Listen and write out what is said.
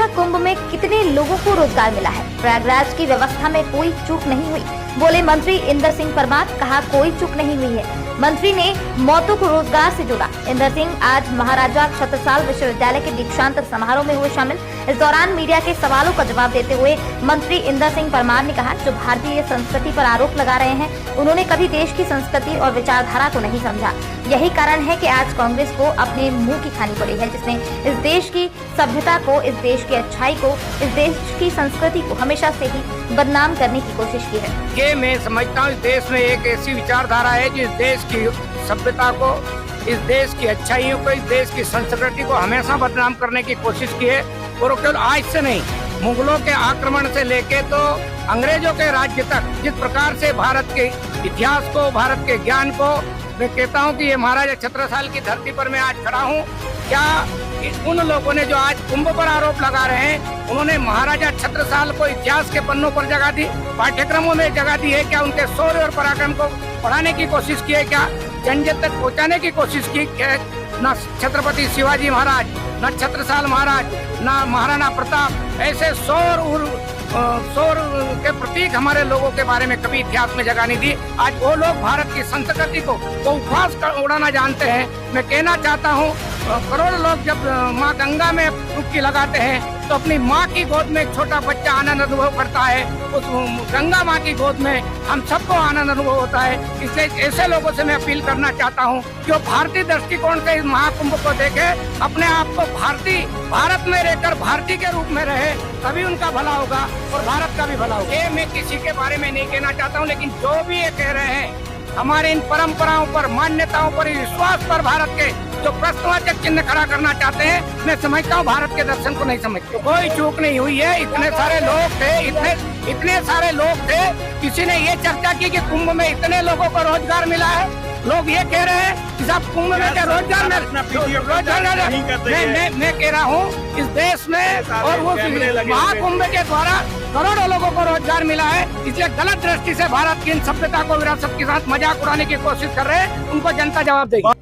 अच्छा, कुंभ में कितने लोगों को रोजगार मिला है? प्रयागराज की व्यवस्था में कोई चूक नहीं हुई, बोले मंत्री इंदर सिंह परमार। कहा कोई चूक नहीं हुई है। मंत्री ने मौतों को रोजगार से जोड़ा। इंदर सिंह आज महाराजा छत्रसाल विश्वविद्यालय के दीक्षांत समारोह में हुए शामिल। इस दौरान मीडिया के सवालों का जवाब देते हुए मंत्री इंदर सिंह परमार ने कहा, जो भारतीय संस्कृति पर आरोप लगा रहे हैं, उन्होंने कभी देश की संस्कृति और विचारधारा को नहीं समझा। यही कारण है कि आज कांग्रेस को अपने मुंह की खानी पड़ी है, जिसने इस देश की सभ्यता को, इस देश की अच्छाई को, इस देश की संस्कृति को हमेशा से ही बदनाम करने की कोशिश की है। ये मैं समझता हूँ, इस देश में एक ऐसी विचारधारा है जो इस देश की सभ्यता को, इस देश की अच्छाइयों को, इस देश की संस्कृति को हमेशा बदनाम करने की कोशिश की है। और केवल आज से नहीं, मुगलों के आक्रमण से लेके तो अंग्रेजों के राज्य तक, जिस प्रकार से भारत के इतिहास को, भारत के ज्ञान को, मैं कहता हूँ कि ये महाराजा छत्रसाल की धरती पर मैं आज खड़ा हूँ। क्या उन लोगों ने जो आज कुंभ पर आरोप लगा रहे हैं, उन्होंने महाराजा छत्रसाल को इतिहास के पन्नों पर जगह दी, पाठ्यक्रमों में जगह दी है? क्या उनके शौर्य और पराक्रम को पढ़ाने की कोशिश की है? क्या जन जन तक पहुँचाने की कोशिश की? न छत्रपति शिवाजी महाराज, न छत्रसाल महाराज, न महाराणा प्रताप, ऐसे शौर्य के प्रतीक हमारे लोगों के बारे में कभी इतिहास में जगह नहीं दी। आज वो लोग भारत की संस्कृति को वो उपहास कर उड़ाना जानते हैं। मैं कहना चाहता हूँ, करोड़ों लोग जब माँ गंगा में डुबकी लगाते हैं तो अपनी माँ की गोद में एक छोटा बच्चा आनंद अनुभव करता है। उस गंगा माँ की गोद में हम सबको आनंद अनुभव होता है। इसलिए ऐसे लोगों से मैं अपील करना चाहता हूँ, जो भारतीय दृष्टिकोण से इस महाकुंभ को देखे, अपने आप को भारत में रहकर भारतीय के रूप में रहे, तभी उनका भला होगा और भारत का भी भला होगा। ये मैं किसी के बारे में नहीं कहना चाहता हूँ, लेकिन जो भी ये कह रहे हैं, हमारे इन परंपराओं पर, मान्यताओं पर, विश्वास पर भारत के जो प्रश्नवाचक चिन्ह खड़ा करना चाहते हैं, मैं समझता हूँ भारत के दर्शन को नहीं समझते। कोई चूक नहीं हुई है। इतने सारे लोग थे, इतने सारे लोग थे। किसी ने ये चर्चा की कि कुंभ में इतने लोगों को रोजगार मिला है? लोग ये कह रहे हैं कि साहब कुंभ में क्या रोजगार मैं कह रहा हूँ, इस देश में और वो महाकुंभ के द्वारा करोड़ों लोगों को रोजगार मिला है। इसलिए गलत दृष्टि से भारत की इन सभ्यता को, विरासत के साथ मजाक उड़ाने की कोशिश कर रहे हैं। उनको जनता जवाब देगी।